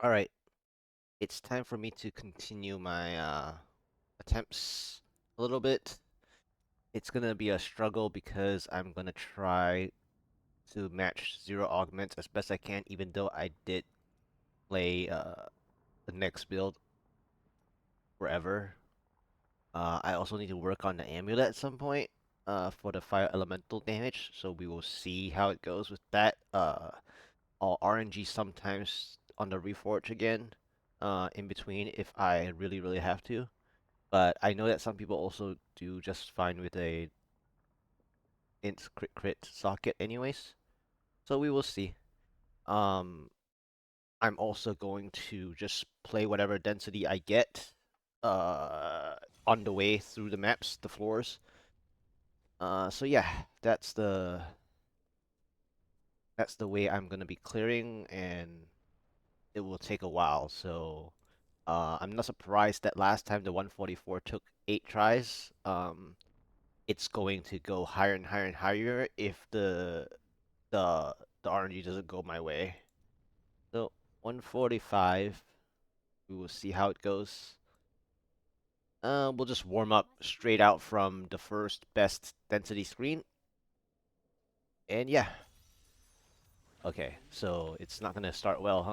Alright, it's time for me to continue my attempts a little bit. It's gonna be a struggle because I'm gonna try to match zero augments as best I can, even though I did play the next build forever. I also need to work on the amulet at some point for the fire elemental damage, so we will see how it goes with that. I'll RNG sometimes on the reforge again in between if I really have to. But I know that some people also do just fine with a int crit socket anyways. So we will see. Um, I'm also going to just play whatever density I get on the way through the maps, the floors. So yeah, that's the way I'm gonna be clearing, and it will take a while. So I'm not surprised that last time the 144 took 8 tries. It's going to go higher and higher and higher if the the RNG doesn't go my way. So 145, we will see how it goes. We'll just warm up straight out from the first best density screen. And yeah. Okay, so it's not gonna start well,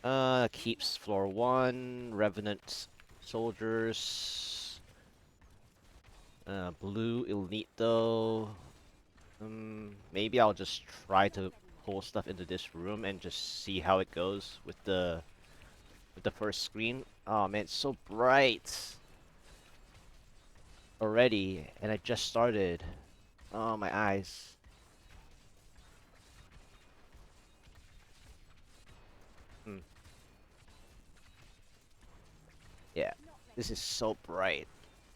huh? Keeps floor 1, Revenant soldiers. Blue elite though. Maybe I'll just try to pull stuff into this room and just see how it goes with the first screen. Oh man, it's so bright already, and I just started. Oh, my eyes. Hmm. Yeah, this is so bright.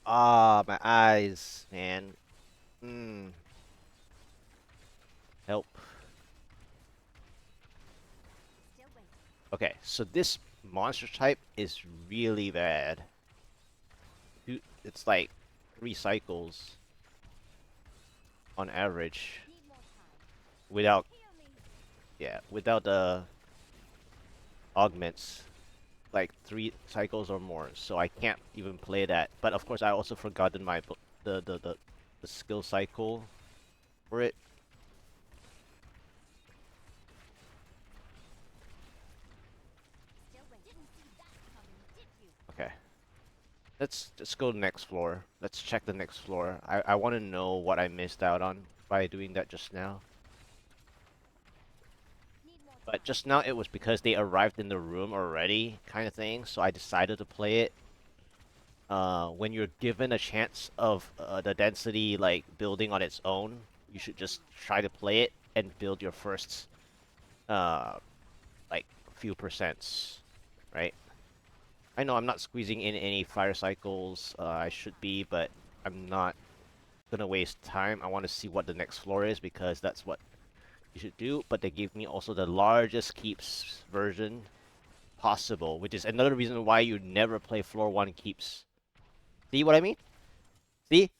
Ah, my eyes, man. Hmm. Help. Okay, so this monster type is really bad. It's like 3 cycles on average without, yeah, without the augments. Like 3 cycles or more, so I can't even play that. But of course, I also forgotten my the skill cycle for it. Okay, let's go to the next floor. Let's check the next floor. I want to know what I missed out on by doing that just now. But just now it was because they arrived in the room already, kind of thing. So I decided to play it. When you're given a chance of the density like building on its own, you should just try to play it and build your first uh like few percents, right? I know I'm not squeezing in any fire cycles. I should be, but I'm not gonna waste time. I want to see what the next floor is because that's what you should do. But they gave me also the largest keeps version possible, which is another reason why you never play floor 1 keeps. See what I mean? See?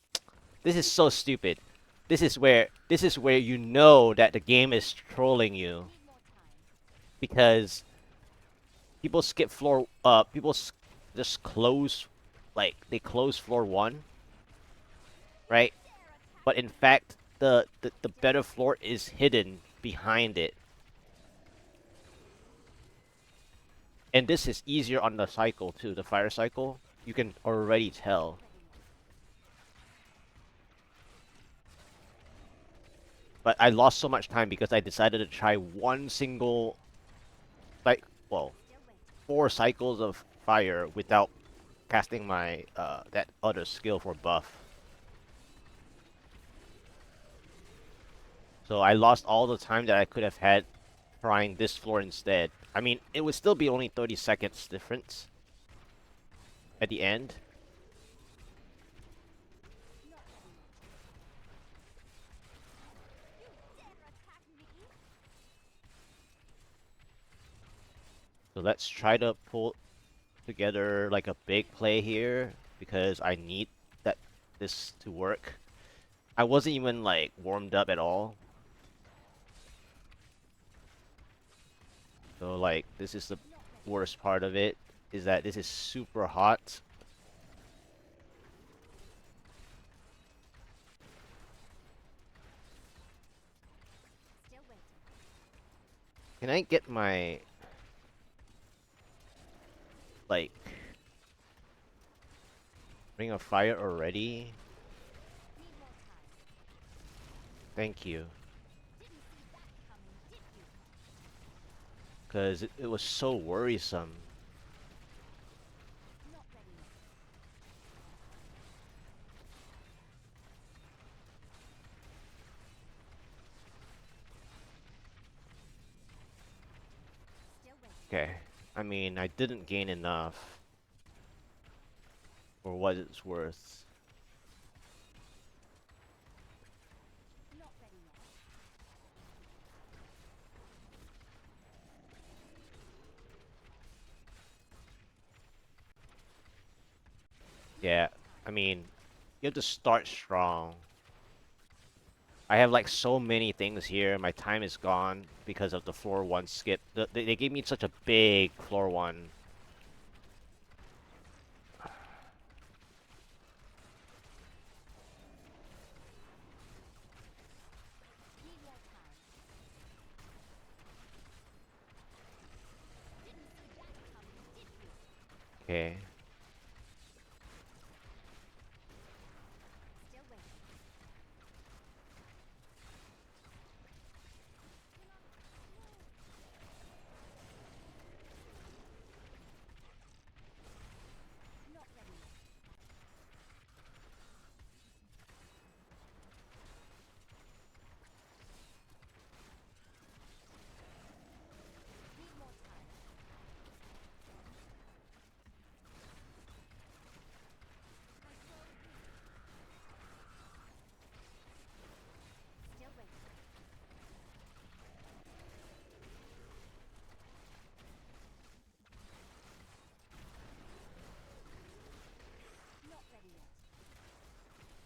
This is so stupid. This is where you know that the game is trolling you because people skip floor just close like they close floor 1, right? But in fact the better floor is hidden behind it. And this is easier on the cycle too, the fire cycle. You can already tell. But I lost so much time because I decided to try one single like well, 4 cycles of fire without casting my that other skill for buff. So I lost all the time that I could have had trying this floor instead. I mean, it would still be only 30 seconds difference at the end. So let's try to pull together like a big play here because I need that this to work. I wasn't even like warmed up at all. So like this is the worst part of it, is that this is super hot. Can I get my like Ring of Fire already? Thank you. Because it was so worrisome. Okay. I mean, I didn't gain enough for what it's worth. Yeah, I mean, you have to start strong. I have like so many things here. My time is gone because of the floor 1 skip. They gave me such a big floor 1. Okay.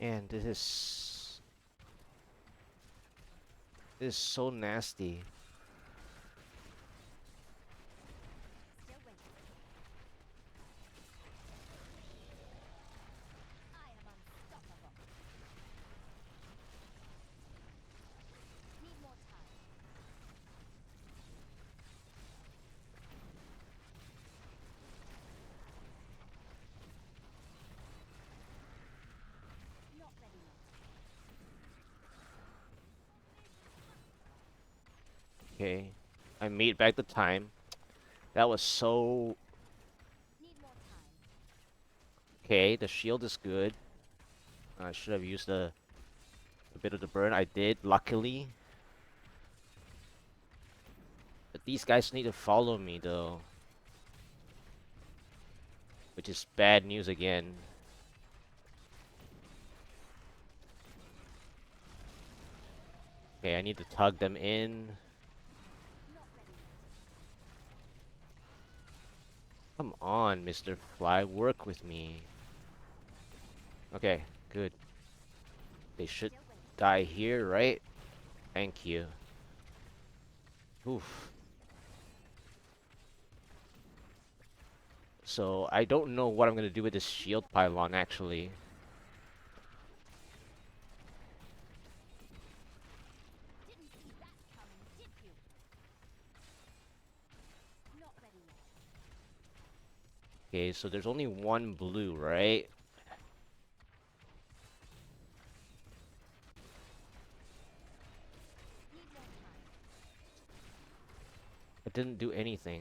And this is so nasty. Okay. I made back the time. That was so... Okay, the shield is good. I should have used a bit of the burn. I did, luckily. But these guys need to follow me, though. Which is bad news again. Okay, I need to tug them in. Come on, Mr. Fly, work with me. Okay, good. They should die here, right? Thank you. Oof. So, I don't know what I'm gonna do with this shield pylon, actually. Okay, so there's only one blue, right? It didn't do anything.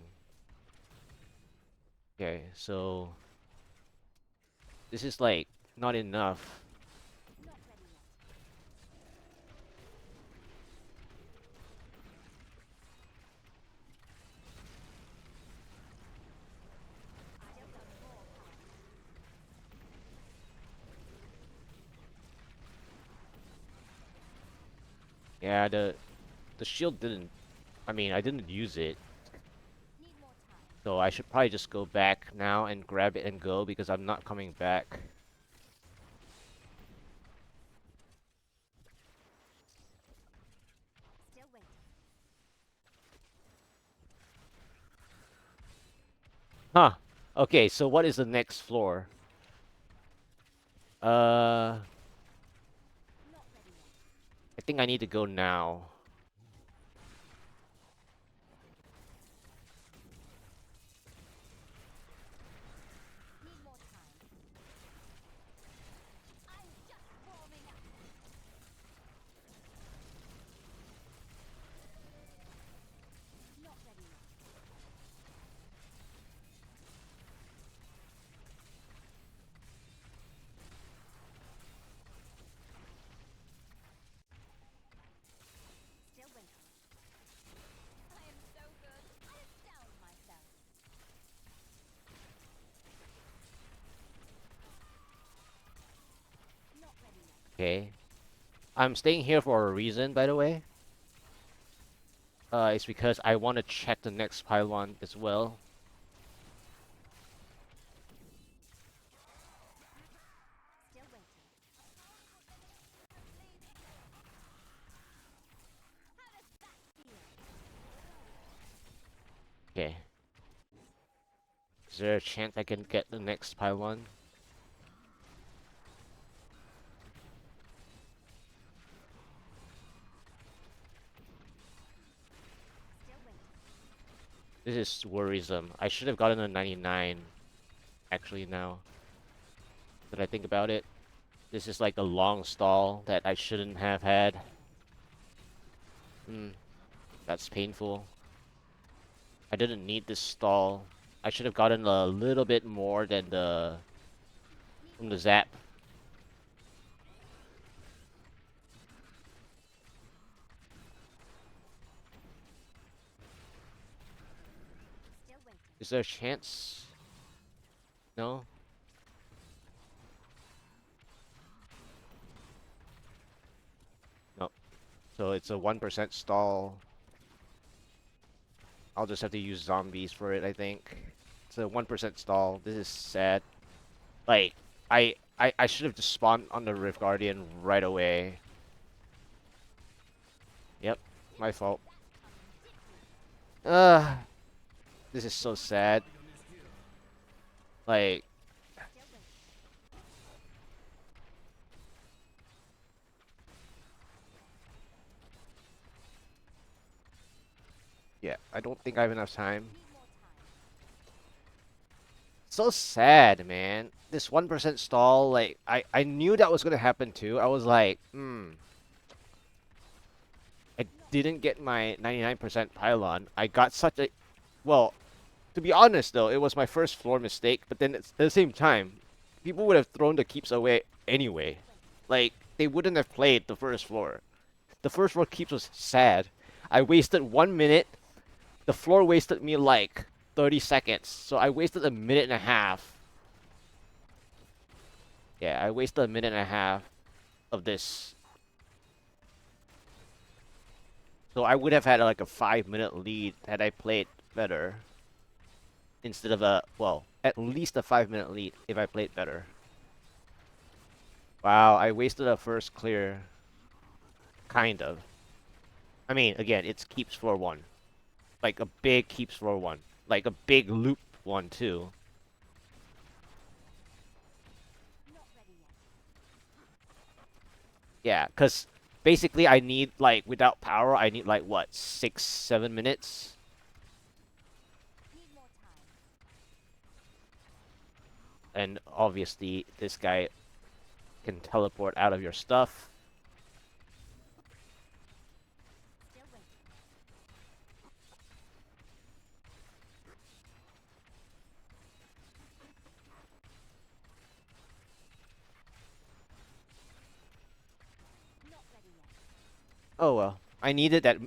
Okay, so... This is, like, not enough. Yeah, the shield didn't... I mean, I didn't use it. So I should probably just go back now and grab it and go because I'm not coming back. Huh. Okay, so what is the next floor? I think I need to go now. Okay. I'm staying here for a reason, by the way. It's because I want to check the next pylon as well. Okay. Is there a chance I can get the next pylon? This is worrisome. I should have gotten a 99, actually, now that I think about it. This is like a long stall that I shouldn't have had. Hmm, that's painful. I didn't need this stall. I should have gotten a little bit more than from the zap. Is there a chance? No? Nope. So it's a 1% stall. I'll just have to use zombies for it, I think. It's a 1% stall. This is sad. Like, I should have just spawned on the Rift Guardian right away. Yep, my fault. Ugh, this is so sad. Like, yeah, I don't think I have enough time. So sad, man. This 1% stall, like, I knew that was gonna happen too. I was like, I didn't get my 99% pylon. I got such a, well, to be honest though, it was my first floor mistake, but then at the same time, people would have thrown the keeps away anyway. Like, they wouldn't have played the first floor. The first floor keeps was sad. I wasted 1 minute. The floor wasted me like 30 seconds. So I wasted a minute and a half. Yeah, I wasted a minute and a half of this. So I would have had like a 5 minute lead had I played better. Instead of a, well, at least a 5 minute lead if I played better. Wow, I wasted a first clear. Kind of. I mean, again, it's keeps for one. Like a big keeps for one. Like a big loop one too. Yeah, because basically I need, like, without power, I need, like, what, 6, 7 minutes? And obviously, this guy can teleport out of your stuff. Oh well. I needed that,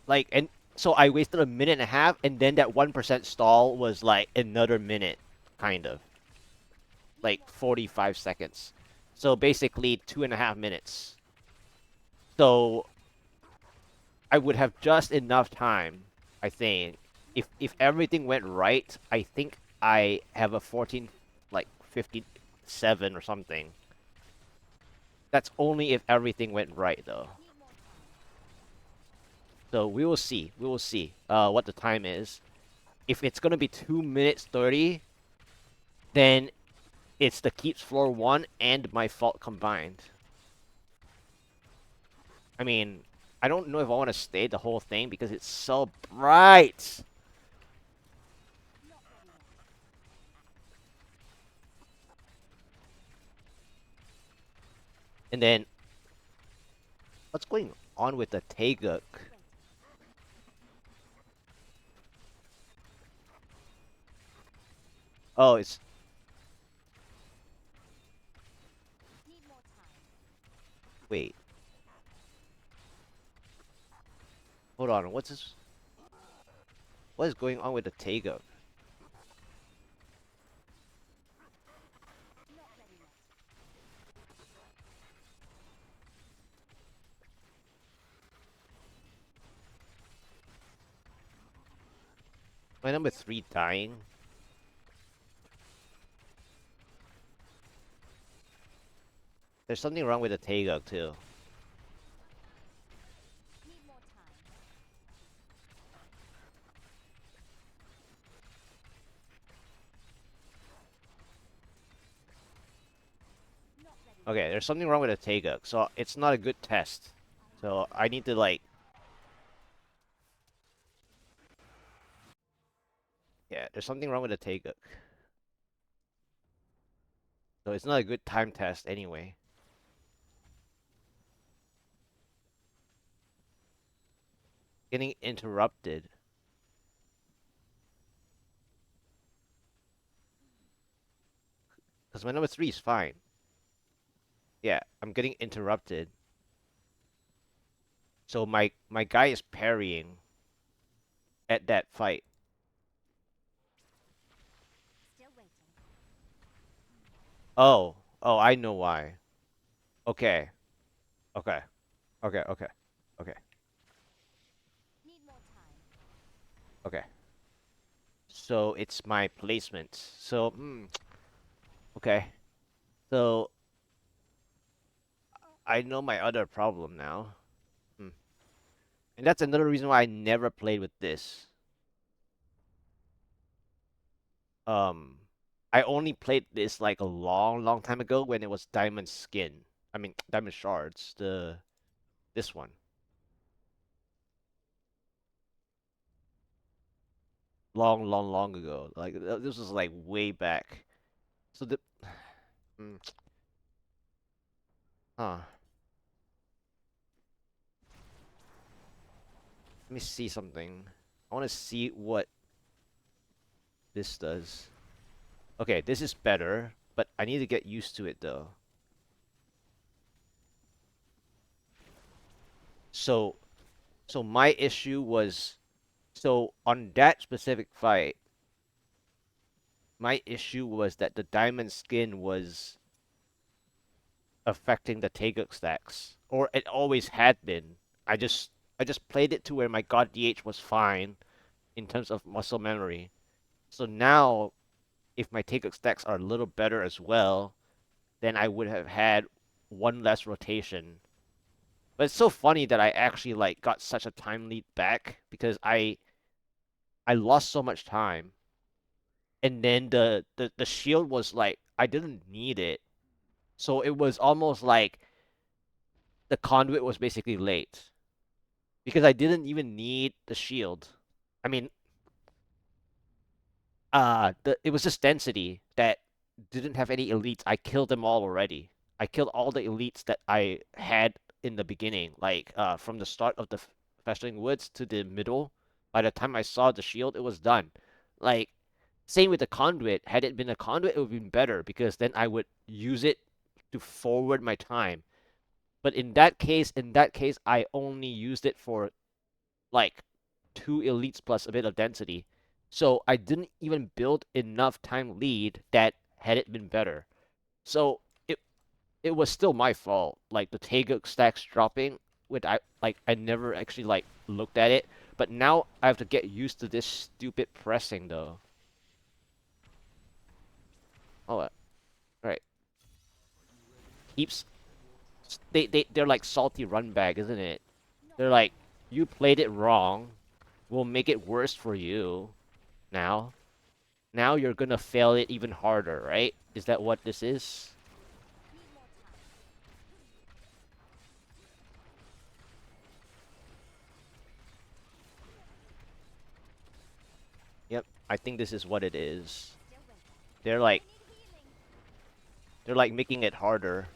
like, and so I wasted a minute and a half, and then that 1% stall was, like, another minute, kind of. Like, 45 seconds. So basically, 2.5 minutes. So I would have just enough time, I think. If everything went right, I think I have a 14, like 57 or something. That's only if everything went right, though. So we will see. We will see what the time is. if it's gonna be 2 minutes 30, then it's the keeps floor 1 and my fault combined. I mean, I don't know if I want to stay the whole thing because it's so bright. And then, what's going on with the Taeguk? Oh, it's... Wait. Hold on, what's this? What is going on with the Taeguk? My number 3 dying? There's something wrong with the Taeguk too. Okay, there's something wrong with the Taeguk, so it's not a good test. So I need to like... Yeah, there's something wrong with the Taeguk. So it's not a good time test anyway. Getting interrupted. Because my number 3 is fine. Yeah, I'm getting interrupted. So my guy is parrying at that fight. Oh, I know why. Okay, okay, okay, okay, okay, okay. So it's my placement. So, okay. So I know my other problem now. Hmm. And that's another reason why I never played with this. Um, I only played this like a long, long time ago when it was Diamond Skin. I mean, Diamond Shards. This one. Long, long, long ago. Like this was like way back. So the, mm, huh. Let me see something. I want to see what this does. Okay, this is better, but I need to get used to it though. So, so my issue was, so on that specific fight, my issue was that the diamond skin was affecting the Taeguk stacks, or it always had been. I just played it to where my God DH was fine in terms of muscle memory. So now, if my Taeguk stacks are a little better as well, then I would have had one less rotation. But it's so funny that I actually like got such a time lead back because I lost so much time. And then the shield was like I didn't need it. So it was almost like the conduit was basically late. Because I didn't even need the shield. I mean, it was just density that didn't have any elites. I killed them all already. I killed all the elites that I had in the beginning, like from the start of the Festering Woods to the middle. By the time I saw the shield, it was done. Like same with the conduit. Had it been a conduit, it would have been better because then I would use it to forward my time. But in that case, I only used it for like 2 elites plus a bit of density. So I didn't even build enough time lead that had it been better. So it was still my fault. Like the Taeguk stacks dropping, which I never actually like looked at it. But now I have to get used to this stupid pressing though. Oh, right. Keeps they're like salty run bag, isn't it? They're like, you played it wrong. We'll make it worse for you. Now, now you're gonna fail it even harder, right? Is that what this is? Yep, I think this is what it is. They're like they're like making it harder.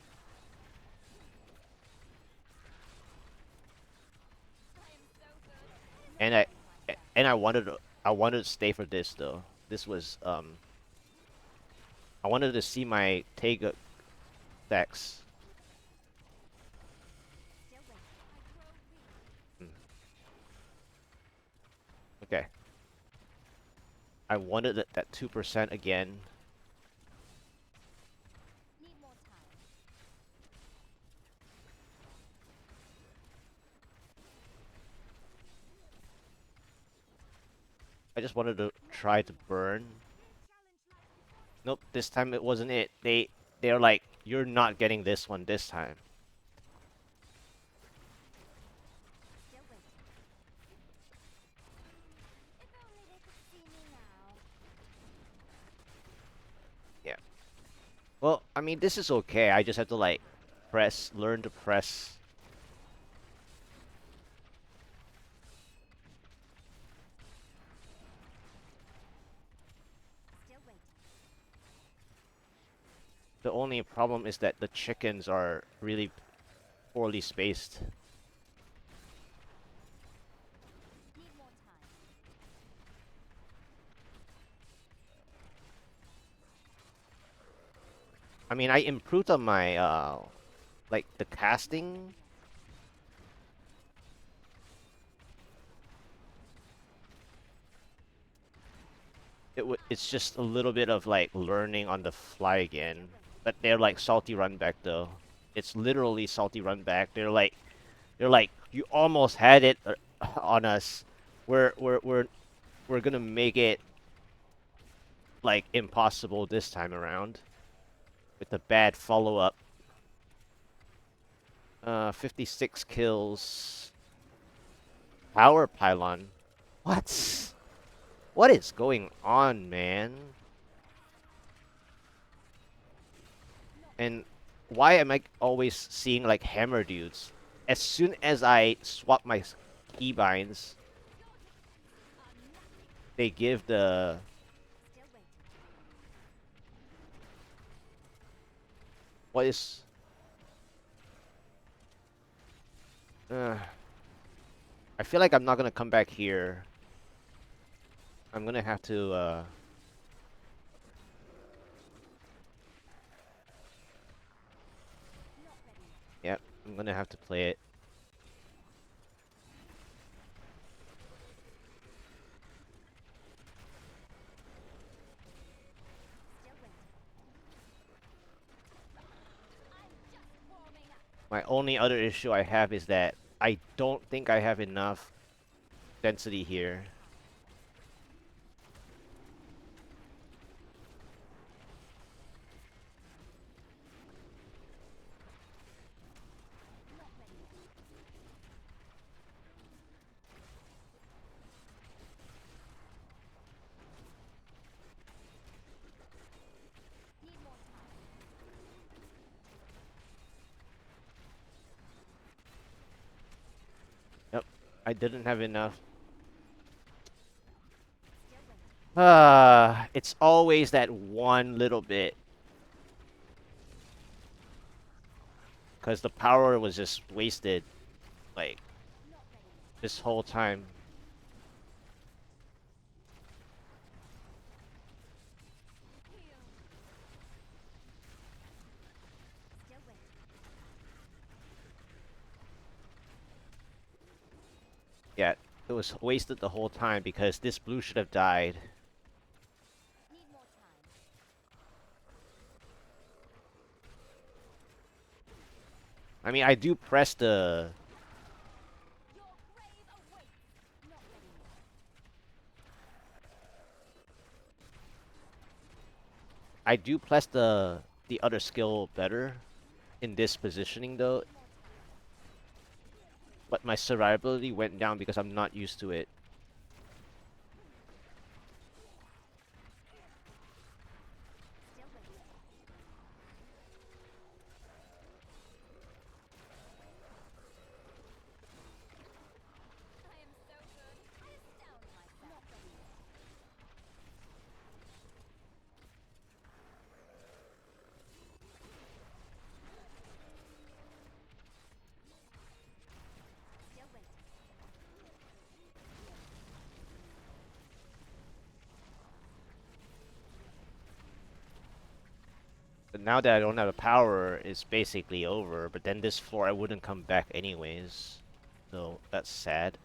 And I wanted to stay for this though. This was I wanted to see my Tega decks. Hmm. Okay. I wanted that 2% again. I just wanted to try to burn. Nope, this time it wasn't it. They're like, you're not getting this one this time. Yeah. Well, I mean, this is okay. I just have to like learn to press. The only problem is that the chickens are really poorly spaced. I mean, I improved on my like the casting. It's just a little bit of like learning on the fly again. But they're like salty run back though. It's literally salty run back. They're like you almost had it on us. We're gonna make it like impossible this time around with the bad follow up. 56 kills. Power pylon. What? What is going on, man? And why am I always seeing like hammer dudes? As soon as I swap my keybinds, they give the... What is... I feel like I'm not gonna come back here. I'm gonna have to, Yep, I'm gonna have to play it. My only other issue I have is that I don't think I have enough density here. Yep, I didn't have enough. It's always that one little bit. Because the power was just wasted, like, this whole time. Yeah, it was wasted the whole time because this blue should have died. I mean, I do press the... I do press the other skill better in this positioning though. But my survivability went down because I'm not used to it. But now that I don't have a power, it's basically over. But then this floor, I wouldn't come back anyways. So that's sad.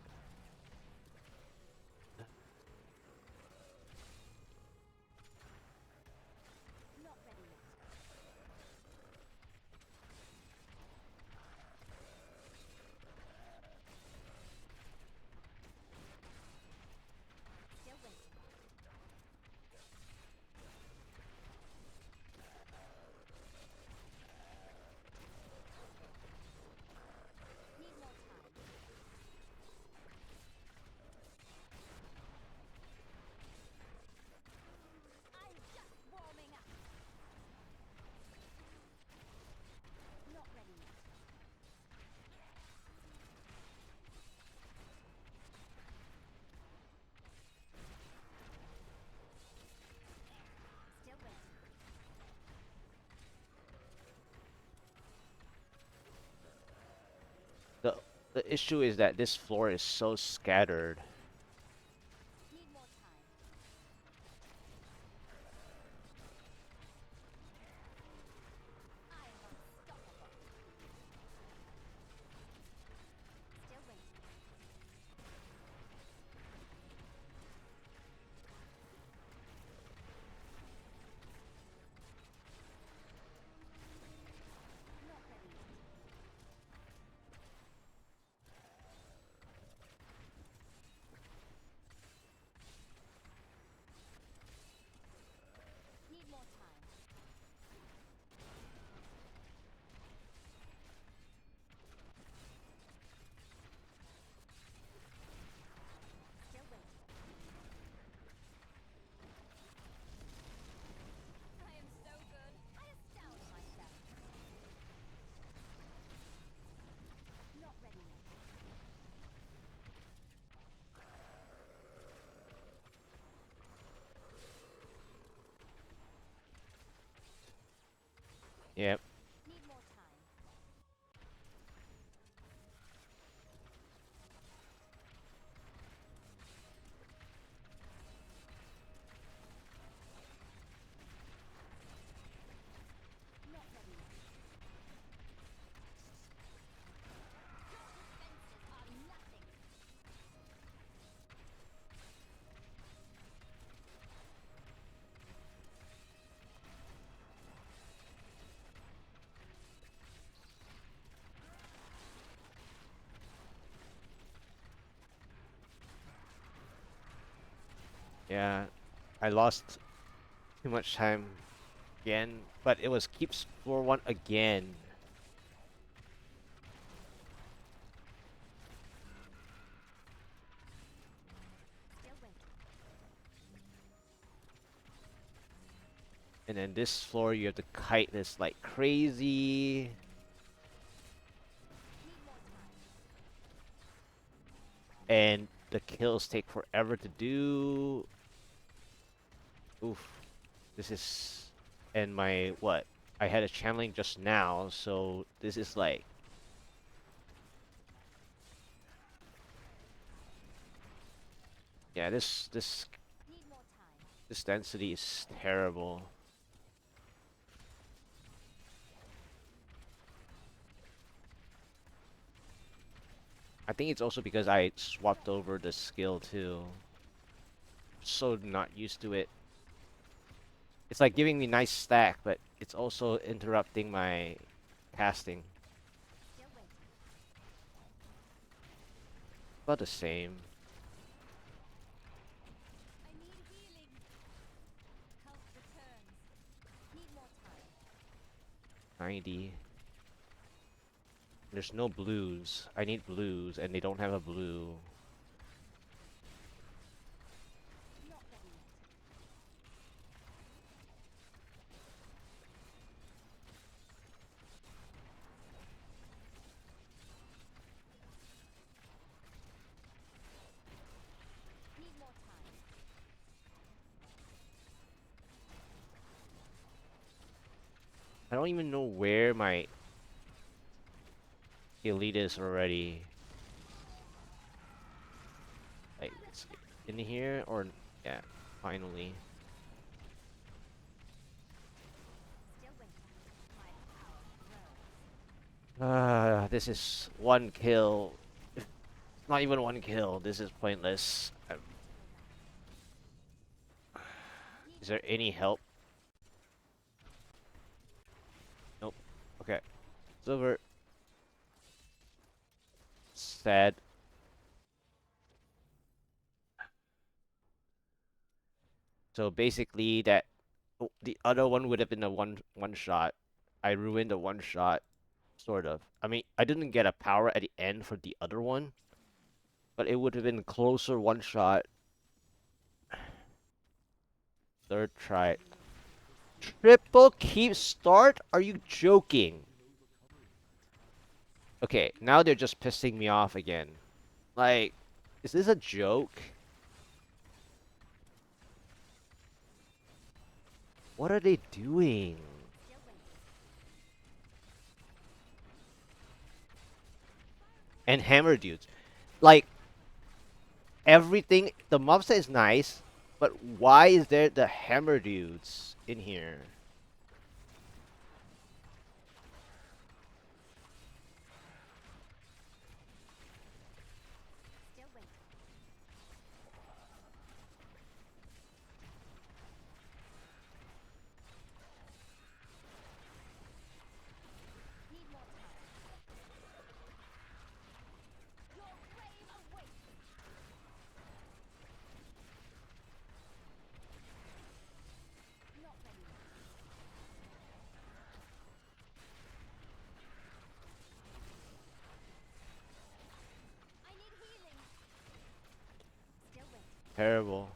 The the issue is that this floor is so scattered. Yep. Yeah. I lost too much time again, but it was keeps floor 1 again. And then this floor, you have to kite this like crazy. And the kills take forever to do. Oof. This is... And my... What? I had a channeling just now, so this is like... Yeah, this density is terrible. I think it's also because I swapped over the skill too. So not used to it. It's like giving me nice stack, but it's also interrupting my casting. About the same. 90. There's no blues. I need blues, and they don't have a blue. I don't even know where my elite is already. Like, it's in here or... Yeah, finally. This is one kill. Not even one kill. This is pointless. Is there any help? Nope. Okay. It's over. Sad. So basically, the other one would have been a one shot. I ruined the one shot, sort of. I mean, I didn't get a power at the end for the other one, but it would have been closer one shot. Third try. Triple keep start? Are you joking? Okay, now they're just pissing me off again. Like, is this a joke? What are they doing? And hammer dudes. Like, everything, the mob set is nice, but why is there the hammer dudes in here? Terrible.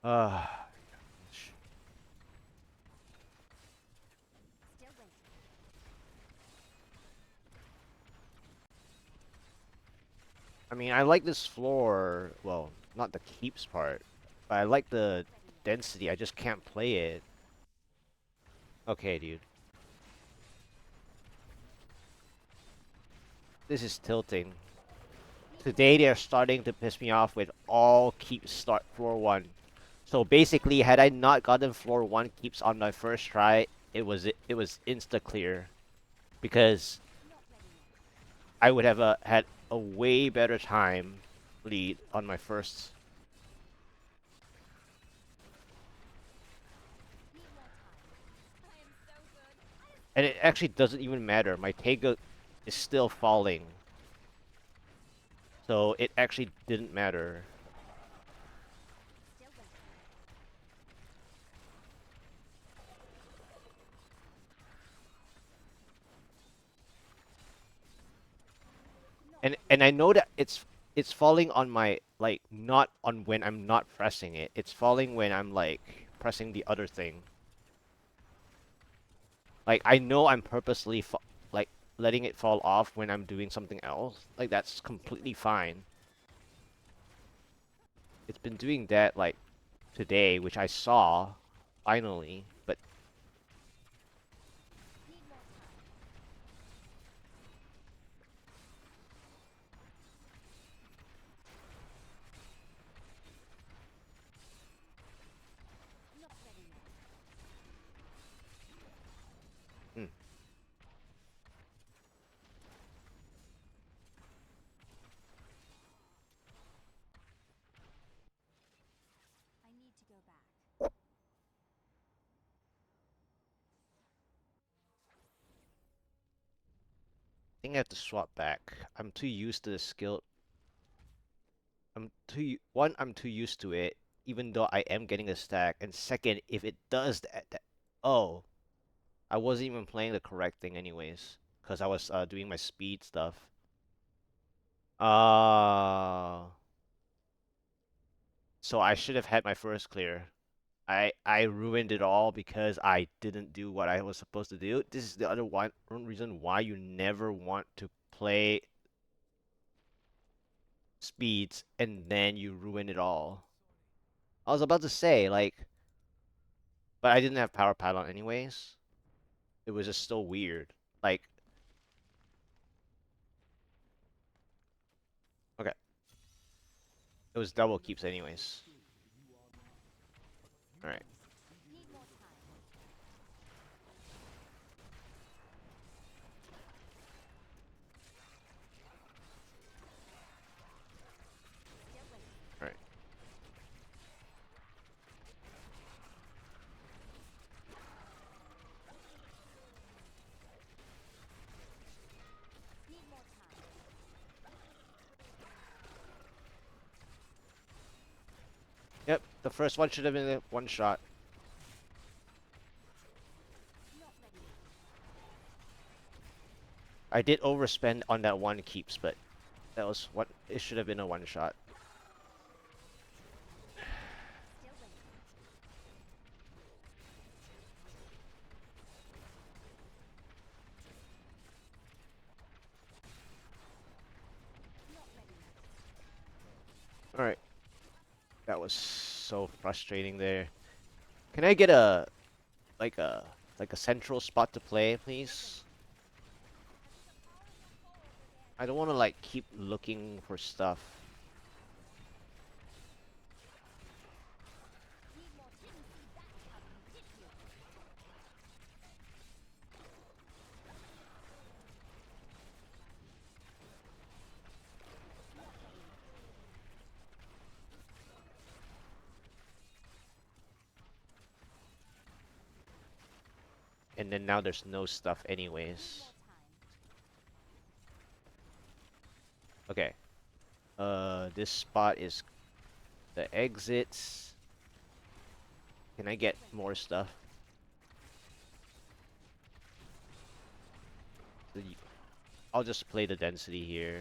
Ah. I mean, I like this floor. Well, not the keeps part, but I like the density. I just can't play it. Okay, dude. This is tilting. Today they're starting to piss me off with all keep start floor 1. So basically, had I not gotten floor 1 keeps on my first try, it was insta clear because I would have had a way better time lead on my first. And it actually doesn't even matter. My Tega is still falling. So it actually didn't matter. And I know that it's falling on my, like, not on when I'm not pressing it. It's falling when I'm like pressing the other thing. Like, I know I'm purposely like letting it fall off when I'm doing something else. Like, that's completely fine. It's been doing that like today, which I saw finally, but mm. I think I have to swap back. I'm too used to the skill. I'm too used to it, even though I am getting a stack. And second, if it does that, oh, I wasn't even playing the correct thing anyways, because I was doing my speed stuff. Uh, so I should have had my first clear. I ruined it all because I didn't do what I was supposed to do. This is the other one reason why you never want to play speeds and then you ruin it all. I was about to say, like, but I didn't have power pylon anyways. It was just so weird. Like, was double keeps anyways. Alright. Alright. Yep, the first one should have been a one shot. I did overspend on that one keeps, but that was what it should have been a one shot. Alright. That was so frustrating there. Can I get a like a central spot to play, please? I don't want to like keep looking for stuff. And then now there's no stuff anyways. Okay. This spot is the exits. Can I get more stuff? I'll just play the density here.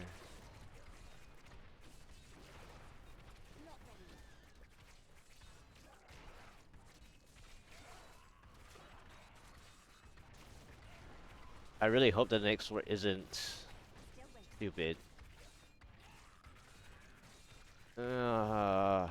I really hope the next one isn't stupid. Uh,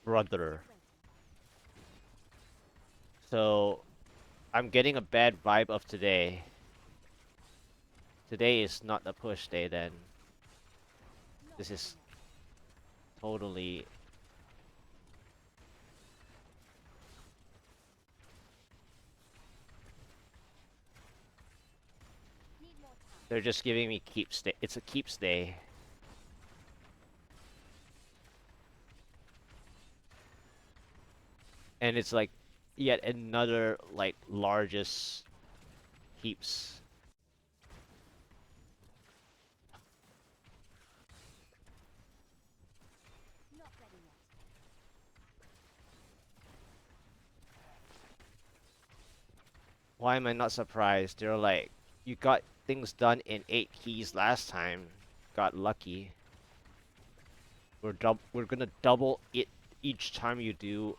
brother. So, I'm getting a bad vibe of today. Today is not a push day then. This is totally... They're just giving me keeps day. It's a keeps day. And it's like yet another like largest keeps. Why am I not surprised? They're like, you got things done in 8 keys last time. Got lucky. We're gonna double it each time you do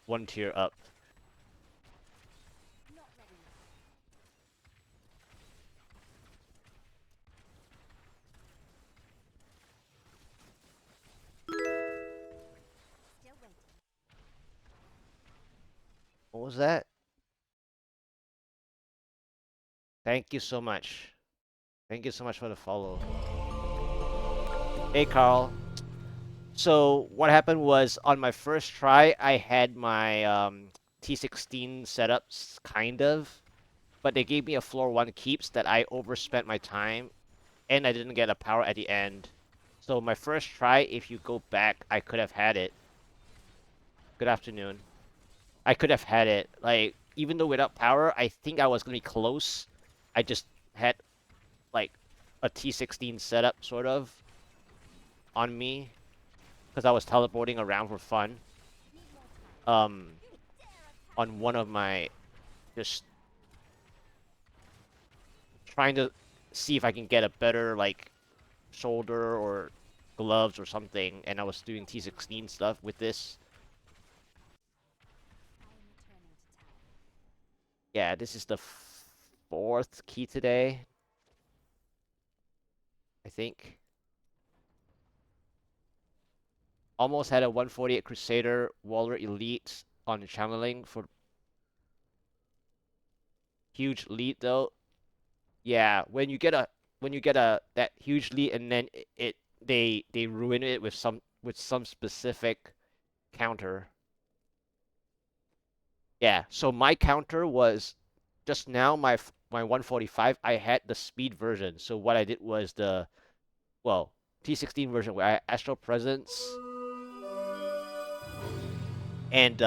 one tier up. What was that? Thank you so much. Thank you so much for the follow. Hey, Carl. So what happened was on my first try, I had my T16 setups, kind of, but they gave me a floor 1 keeps that I overspent my time, and I didn't get a power at the end. So my first try, if you go back, I could have had it. Good afternoon. I could have had it. Like, even though without power, I think I was going to be close. I just had, like, a T16 setup, sort of, on me. Because I was teleporting around for fun. On one of my... Just... trying to see if I can get a better, like, shoulder or gloves or something. And I was doing T16 stuff with this. Yeah, this is the 4th key today. I think. Almost had a 148 Crusader Waller Elite on channeling for huge lead though. Yeah, when you get a that huge lead and then they ruin it with some specific counter. Yeah, so my counter was just now my 145 I had the speed version. So what I did was the well, T16 version where I Astral Presence and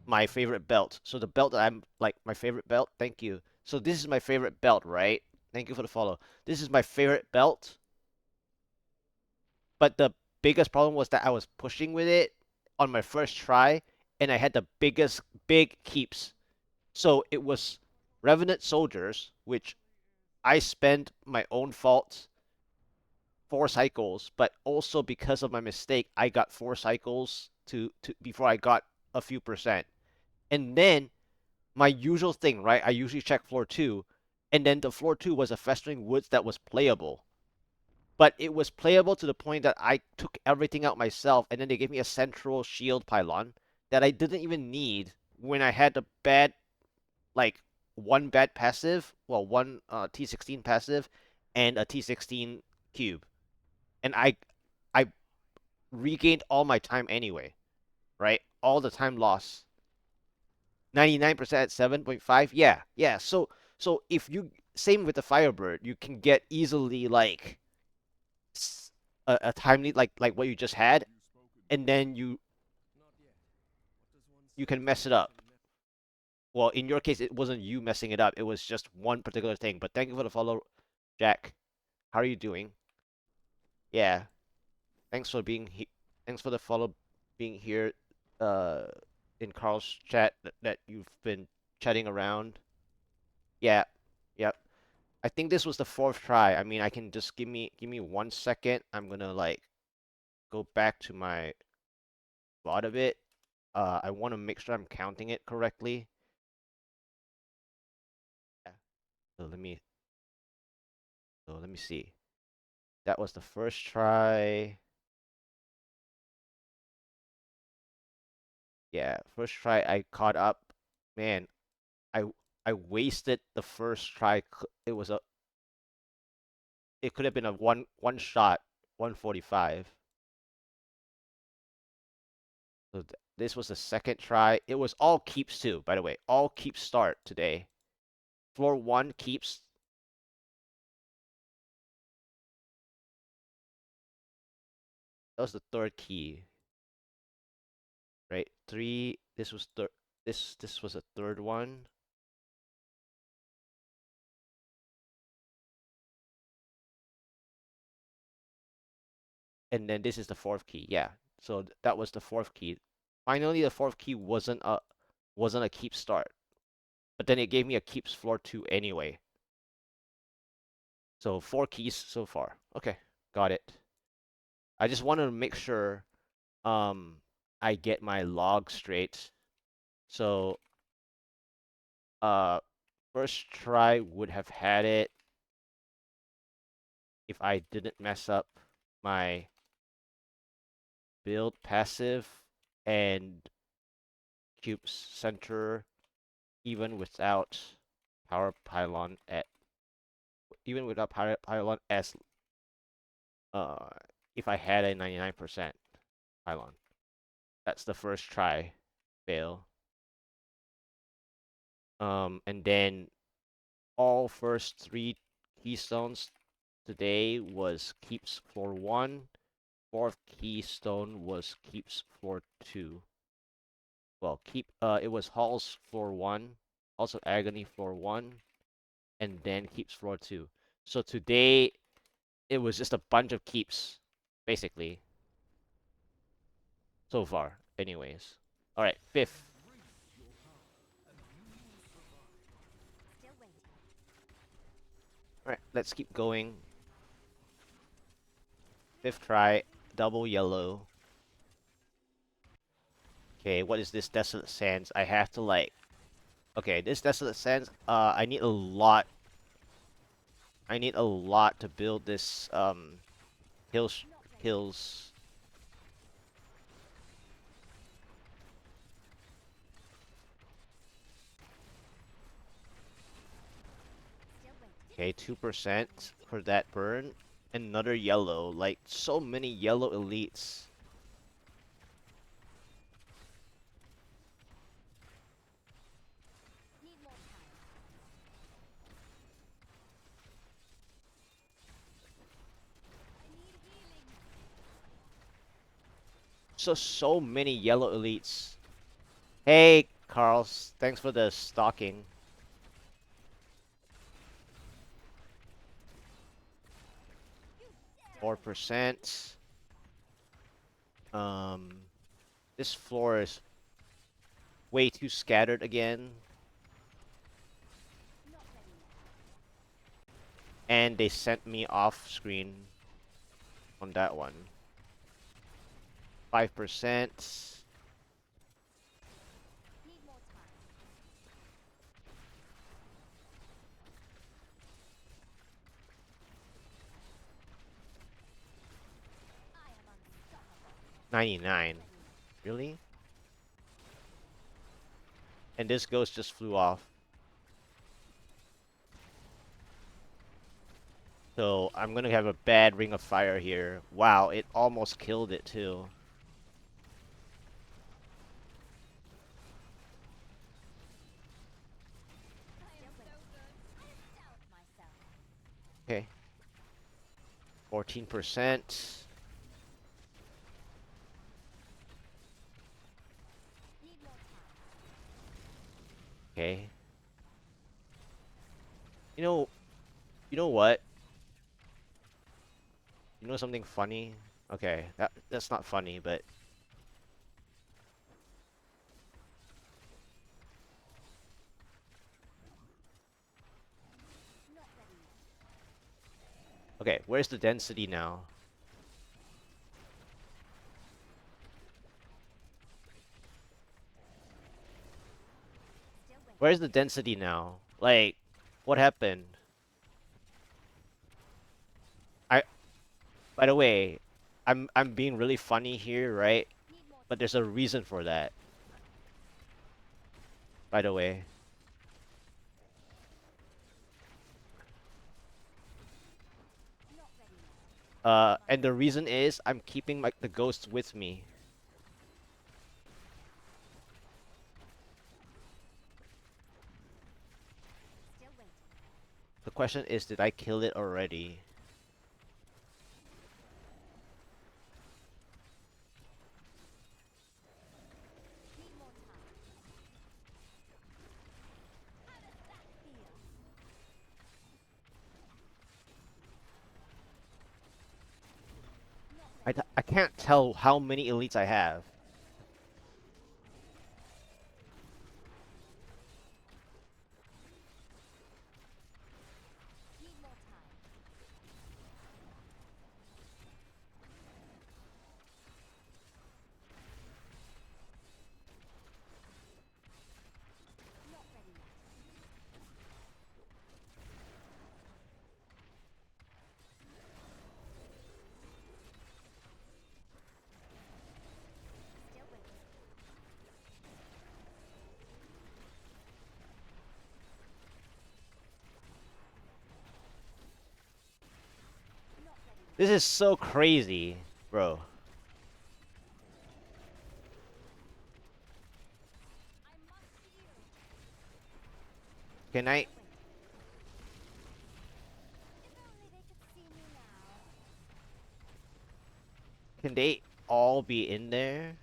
my favorite belt. So the belt that I'm like my favorite belt. Thank you. So this is my favorite belt, right? Thank you for the follow. This is my favorite belt, but the biggest problem was that I was pushing with it on my first try, and I had the biggest big keeps. So it was Revenant Soldiers, which I spent my own fault 4 cycles, but also because of my mistake, I got 4 cycles to before I got a few percent. And then my usual thing, right? I usually check floor two, and then the floor two was a Festering Woods that was playable. But it was playable to the point that I took everything out myself, and then they gave me a central shield pylon that I didn't even need when I had the bad, like, one bad passive, well, one T16 passive, and a T16 cube. And I regained all my time anyway, right? All the time lost. 99% at 7.5. Yeah, yeah. So if you same with the Firebird, you can get easily like a time lead like what you just had, and then you can mess it up. Well, in your case, it wasn't you messing it up. It was just one particular thing. But thank you for the follow, Jack. How are you doing? Yeah. Thanks for being here. Thanks for the follow, being here, uh, in Carl's chat that you've been chatting around. Yeah. Yep. I think this was the fourth try. I mean, I can just give me 1 second. I'm gonna like go back to my lot of it. I want to make sure I'm counting it correctly. Yeah. So let me see. That was the first try. Yeah, first try I caught up. Man, I I wasted the first try. It was a it could have been a one shot 145. So this was the second try. It was all keeps too, by the way. All keeps start today. Floor one keeps. That was the third key, right? Three. This was third. This was a third one. And then this is the fourth key. Yeah. So that was the fourth key. Finally, the fourth key wasn't a keep start, but then it gave me a keeps floor two anyway. So 4 keys so far. Okay, got it. I just wanted to make sure I get my log straight. So uh first try would have had it if I didn't mess up my build passive and cubes center even without power pylon at even without power pylon as uh if I had a 99% pylon. That's the first try fail. And then all first 3 keystones today was keeps floor one. Fourth keystone was keeps floor two. Well, it was halls floor one, also agony floor one, and then keeps floor two. So today it was just a bunch of keeps, basically, so far. Anyways, all right, fifth. All right, let's keep going. Fifth try, double yellow. Okay, what is this Desolate Sands? I have to like... Okay, this Desolate Sands, I need a lot... I need a lot to build this hills. Okay, 2% for that burn. Another yellow. Like, so many yellow elites. So many yellow elites. Hey, Carls. Thanks for the stalking. 4%. Um, this floor is way too scattered again. And they sent me off screen on that one. 5%. 99. Really? And this ghost just flew off. So I'm gonna have a bad ring of fire here. Wow, it almost killed it too. Okay. 14%. Okay. You know, you know what? You know something funny? Okay, that's not funny, but okay, where's the density now? Where's the density now? Like, what happened? I By the way, I'm being really funny here, right? But there's a reason for that. By the way. And the reason is I'm keeping the ghosts with me. The question is, did I kill it already? I can't tell how many elites I have. This is so crazy, bro. Can I... Can they all be in there?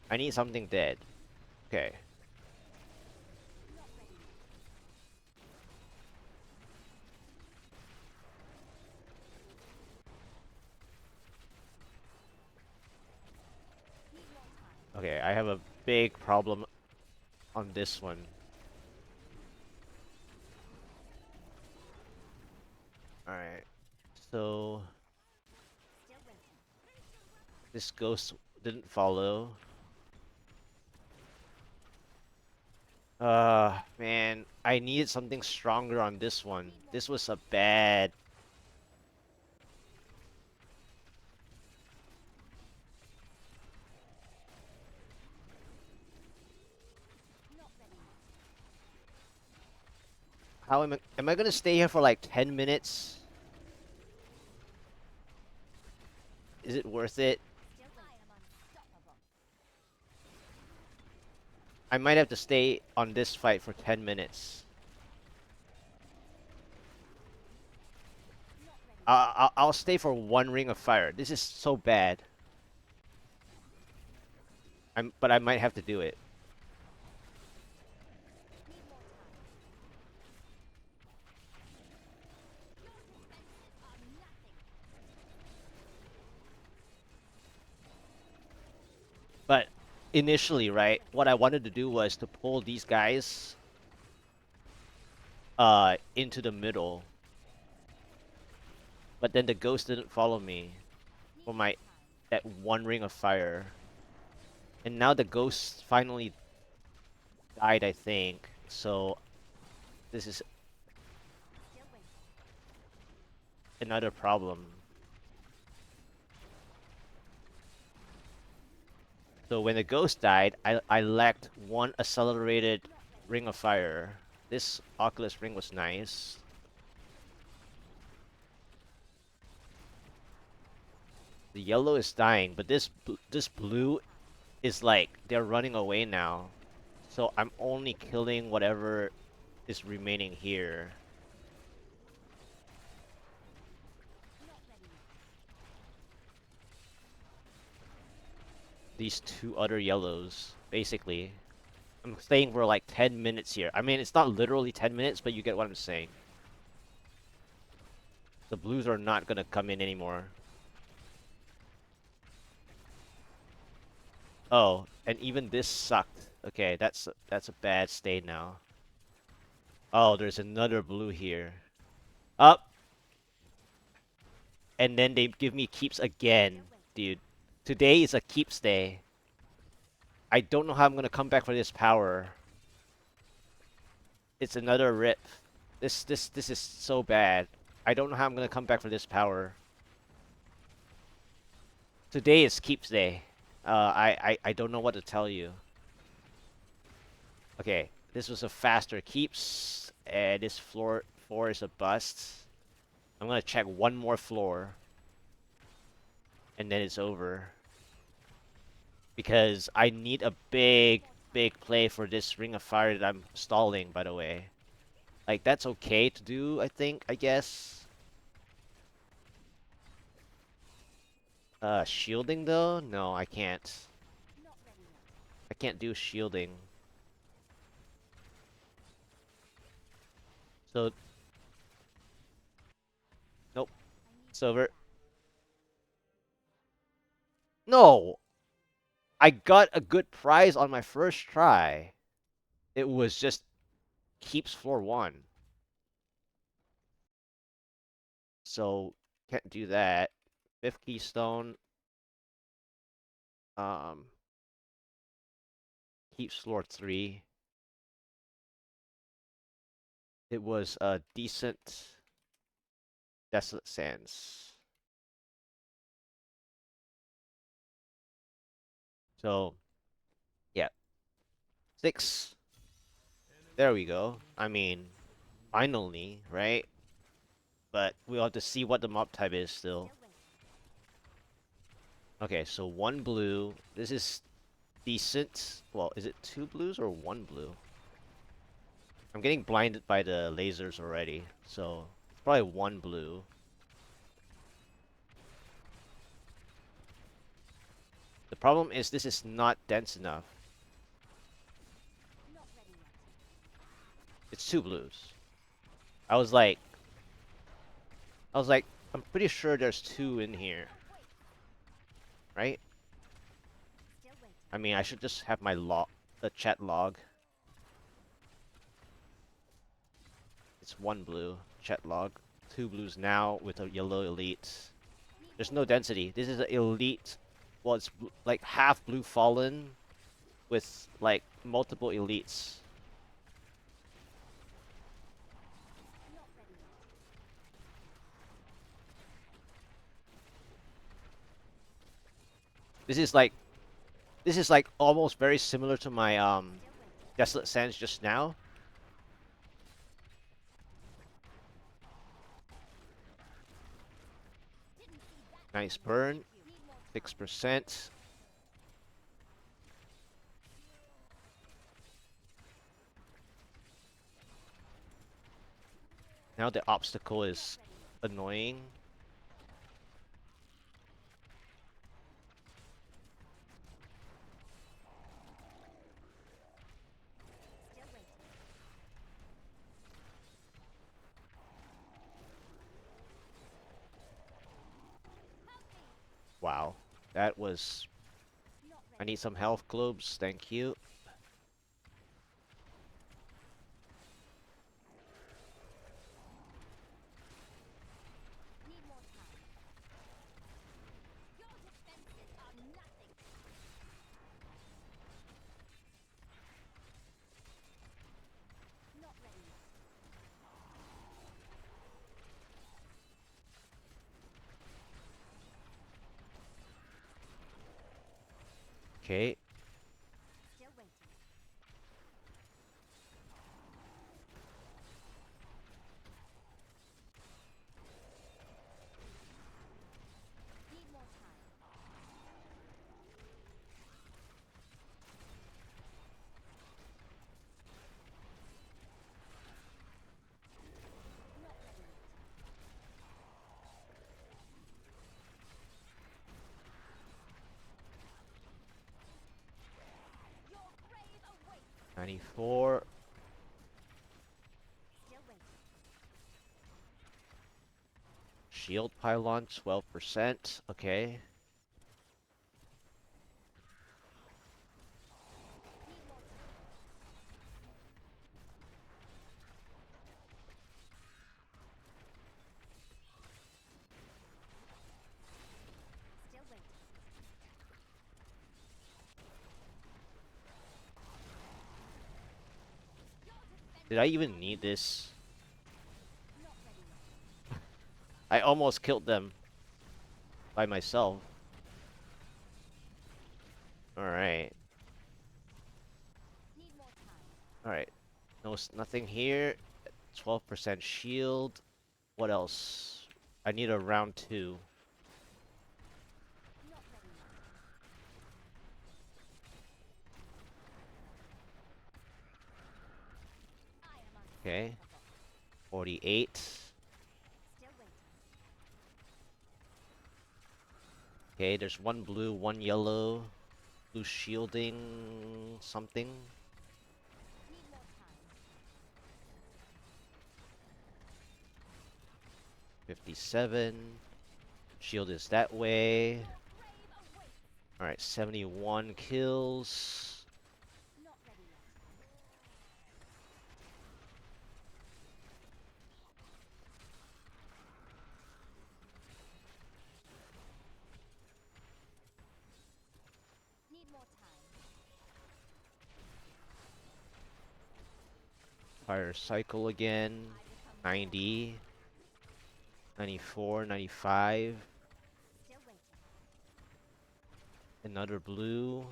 I need something dead. Okay. Okay, I have a big problem on this one. Alright. So... This ghost didn't follow. Man, I needed something stronger on this one. This was a bad. How am I gonna stay here for like 10 minutes? Is it worth it? I might have to stay on this fight for 10 minutes. I'll stay for one ring of fire. This is so bad. But I might have to do it. But initially, right, what I wanted to do was to pull these guys into the middle. But then the ghost didn't follow me for that one ring of fire. And now the ghost finally died, I think. So this is another problem. So when the ghost died, I lacked one accelerated ring of fire. This Oculus ring was nice. The yellow is dying, but this blue is like they're running away now. So I'm only killing whatever is remaining here. These two other yellows, basically. I'm staying for like 10 minutes here. I mean, it's not literally 10 minutes, but you get what I'm saying. The blues are not gonna come in anymore. Oh, and even this sucked. Okay, that's a bad state now. Oh, there's another blue here. Up. And then they give me keeps again, dude. Today is a keeps day. I don't know how I'm gonna come back for this power. It's another rip. This is so bad. I don't know how I'm gonna come back for this power. Today is keeps day. I don't know what to tell you. Okay, this was a faster keeps, and this floor 4 is a bust. I'm gonna check one more floor, and then it's over. Because I need a big play for this Ring of Fire that I'm stalling, by the way. Like, that's okay to do, I guess. Shielding, though? No, I can't. I can't do shielding. So... Nope. Silver. No! I got a good prize on my first try. It was just keeps floor 1. So, can't do that. 5th keystone. Um, keeps floor 3. It was a decent Desolate Sands. So, yeah. 6. There we go. I mean, finally, right? But we'll have to see what the mob type is still. Okay, so 1 blue. This is decent. Well, is it 2 blues or 1 blue? I'm getting blinded by the lasers already, so it's probably 1 blue. The problem is this is not dense enough. It's 2 blues. I was like, I'm pretty sure there's 2 in here. Right? I mean, I should just have the chat log. It's 1 blue, chat log. 2 blues now with a yellow elite. There's no density. This is an elite. Well, it's like half blue fallen with like multiple elites. This is like almost very similar to my Desolate Sands just now. Nice burn, 6%. Now the obstacle is annoying. Wow, that was... I need some health globes, thank you. Okay. $94. Shield pylon, 12%. Okay. Did I even need this? I almost killed them by myself. Alright. Alright. No, nothing here. 12% shield. What else? I need a round 2. Okay. 48. Okay, there's one blue, one yellow. Blue shielding something. 57. Shield is that way. Alright, 71 kills. Fire cycle again. 90. 94, 95. Another blue.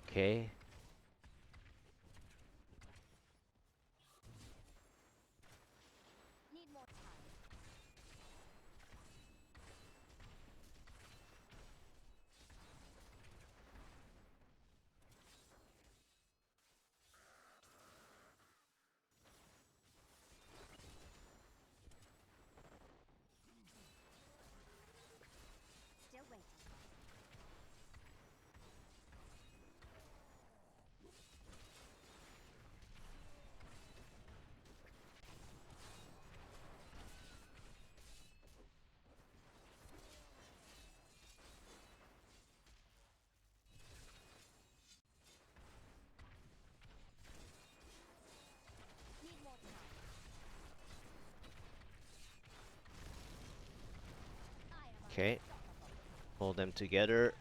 Okay. Okay. Pull them together.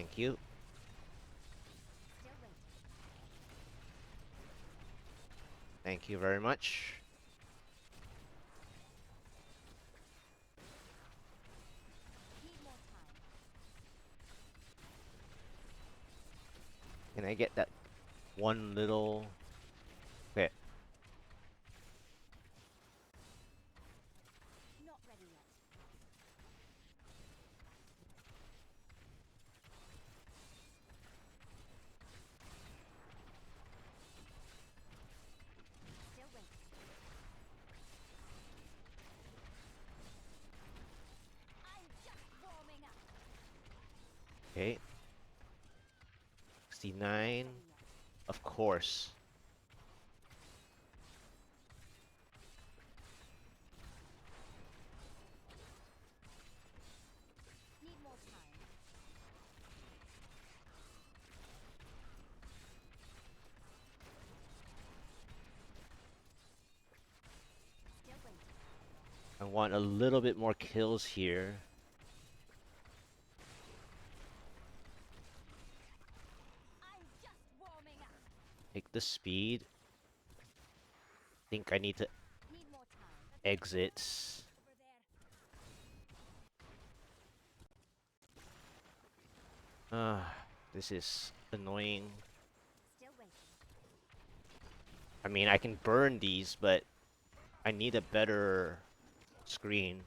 Thank you. Thank you very much. Can I get that one little... Okay. Not ready yet. Still waiting. I'm just warming up. Okay. 69. Of course. Need more time. Still waiting. I want a little bit more kills here. I'm just warming up. Take the speed. Think I need to Need more time. exit. Over there. This is annoying. Still waiting. I mean, I can burn these, but I need a better screen.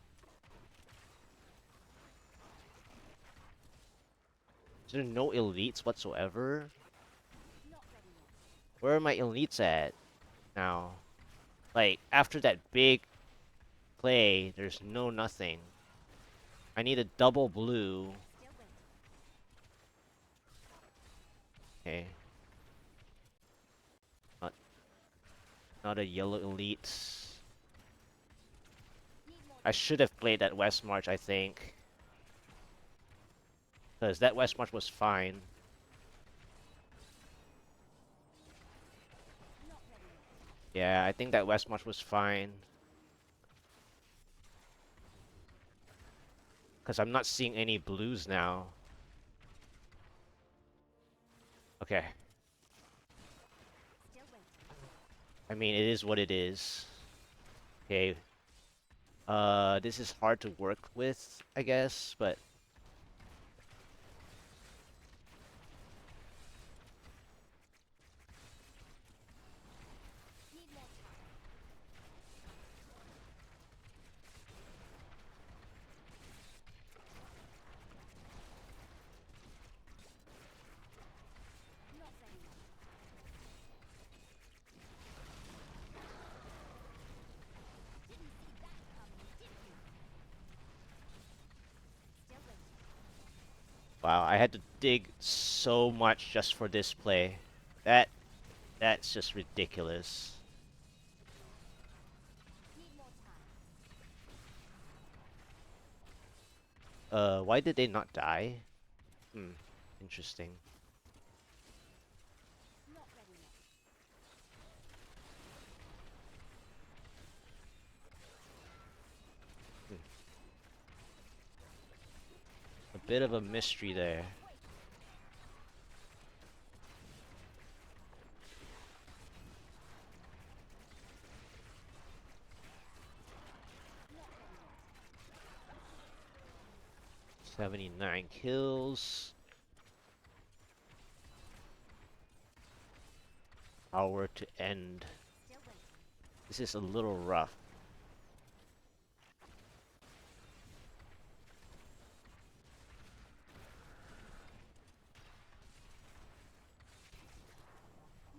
Is there no elites whatsoever? Not ready yet. Where are my elites at now? Like, after that big play, there's no nothing. I need a double blue. Still waiting. Okay. Not a yellow elite. Need more I should have played that West March, I think. Because that West March was fine. Not ready yet. Yeah, I think that West March was fine. Because I'm not seeing any blues now. Okay. Still waiting. I mean, it is what it is. Okay. This is hard to work with, I guess, but... Need more time. Not ready yet. Didn't see that coming, did you? Still waiting. Wow, I had to dig so much just for this play. That's just ridiculous. Need more time. Why did they not die? Interesting. Not ready yet. A bit of a mystery there. Wait. Not ready yet. 79 kills. Hour to end. Still waiting. This is a little rough.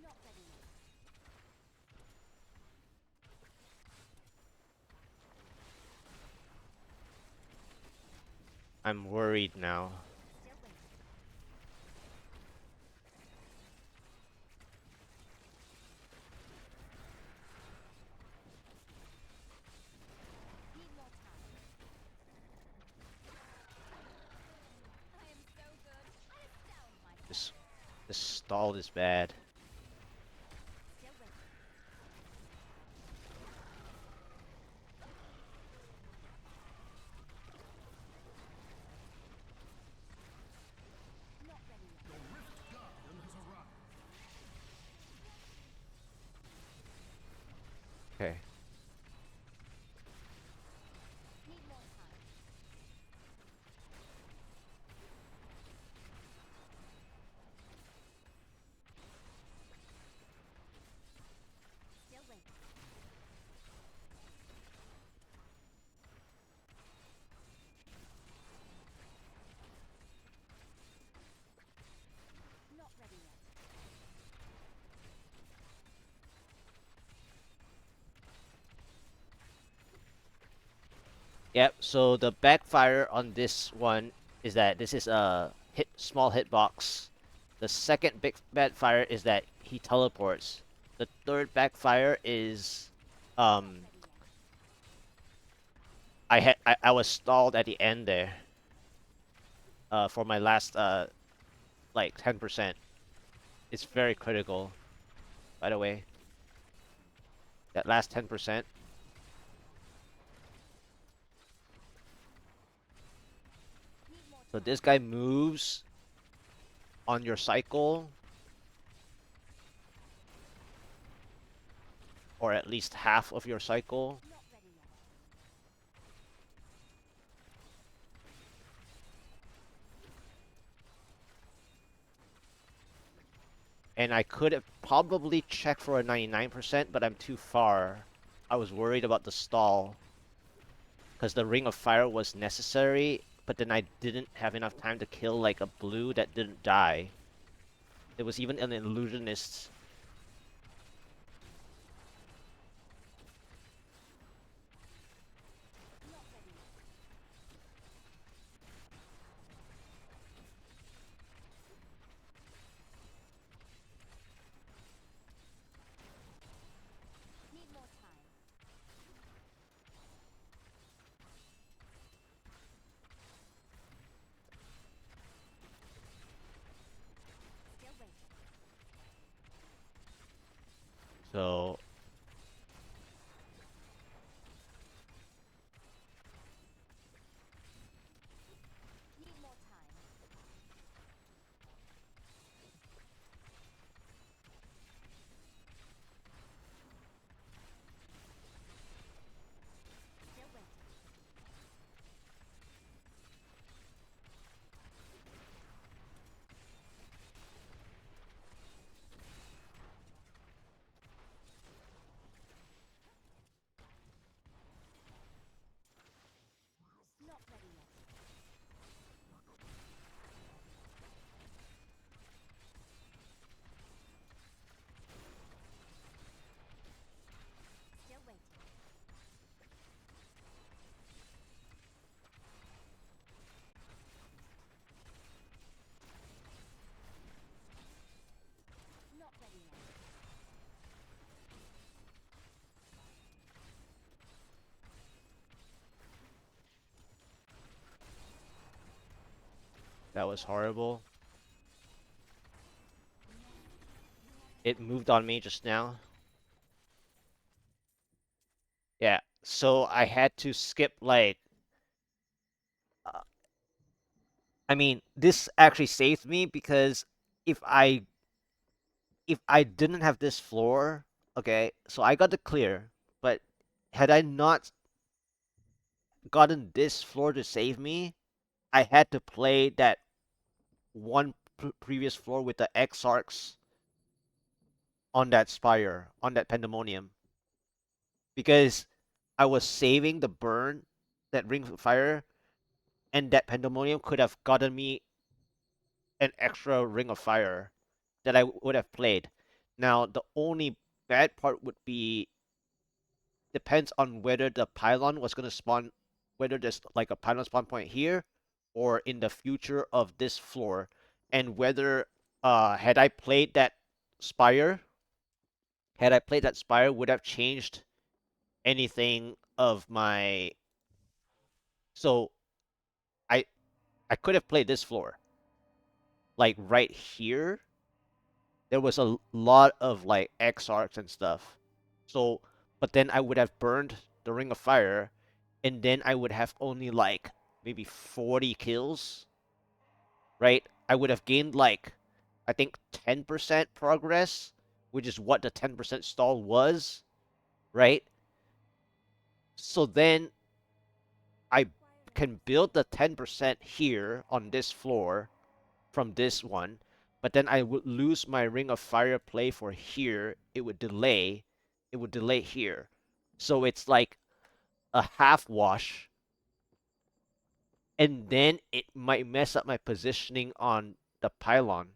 Not ready yet. I'm worried now. Still waiting. Need more time. I am so good. I astound myself. This stall is bad. Still waiting. Not Okay. Need more time. Still waiting. Not ready yet. Yep. So the backfire on this one is that this is a small hitbox. The second big backfire is that he teleports. The third backfire is, Not um, ready yet. I was stalled at the end there. For my last like 10%. It's very critical. By the way, that last 10%. Need more So time. this guy moves on your cycle, or at least half of your cycle. Not ready yet. And I could have probably checked for a 99%, but I'm too far. I was worried about the stall, because the Ring of Fire was necessary, but then I didn't have enough time to kill like a blue that didn't die. There was even an illusionist. Not ready yet. Need more time. Still waiting. So Need more time. Still waiting. Not ready yet. Still waiting. Not ready yet. that was horrible. It moved on me just now. Yeah, so I had to skip like, uh, I mean, this actually saved me because if I didn't have this floor, okay, so I got the clear, but had I not gotten this floor to save me, I had to play that one previous floor with the Exarchs on that spire, on that Pandemonium, because I was saving the burn, that Ring of Fire, and that Pandemonium could have gotten me an extra Ring of Fire that I would have played. Now, the only bad part would be depends on whether the pylon was going to spawn, whether there's like a pylon spawn point here or in the future of this floor, and whether had I played that spire, would have changed anything of my. So I I could have played this floor like right here. There was a lot of like Exarchs and stuff. So, but then I would have burned the Ring of Fire, and then I would have only like maybe 40 kills, right? I would have gained like, I think 10% progress, which is what the 10% stall was, right? So then I can build the 10% here on this floor from this one, but then I would lose my Ring of Fire play for here. It would delay. It would delay here. So it's like a half wash, and then it might mess up my positioning on the pylon.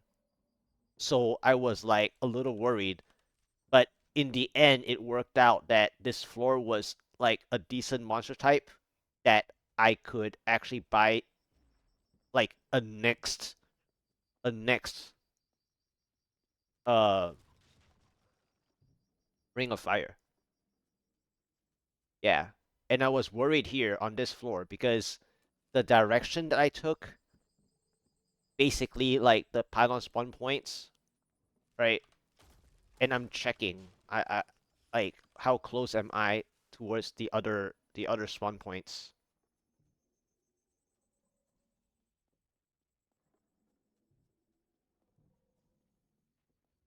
So I was like a little worried, but in the end, it worked out that this floor was like a decent monster type that I could actually buy like a next uh Ring of Fire. Yeah. And I was worried here on this floor because the direction that I took, basically like the pylon spawn points, right? And I'm checking I like how close am I towards the other spawn points.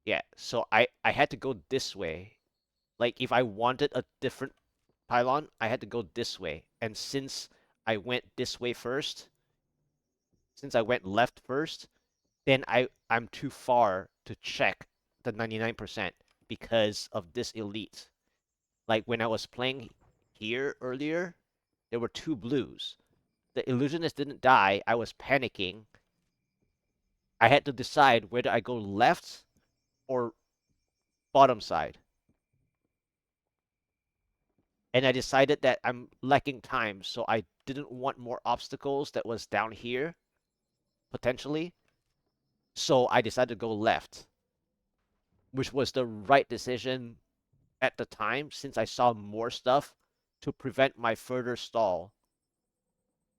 Yeah, so I had to go this way. Like if I wanted a different pylon, I had to go this way. And I went this way first, since I went left first, then I'm too far to check the 99% because of this elite. Like when I was playing here earlier, there were two blues. The illusionist didn't die. I was panicking. I had to decide whether I go left or bottom side. And I decided that I'm lacking time, so I didn't want more obstacles that was down here, potentially. So I decided to go left, which was the right decision at the time since I saw more stuff to prevent my further stall.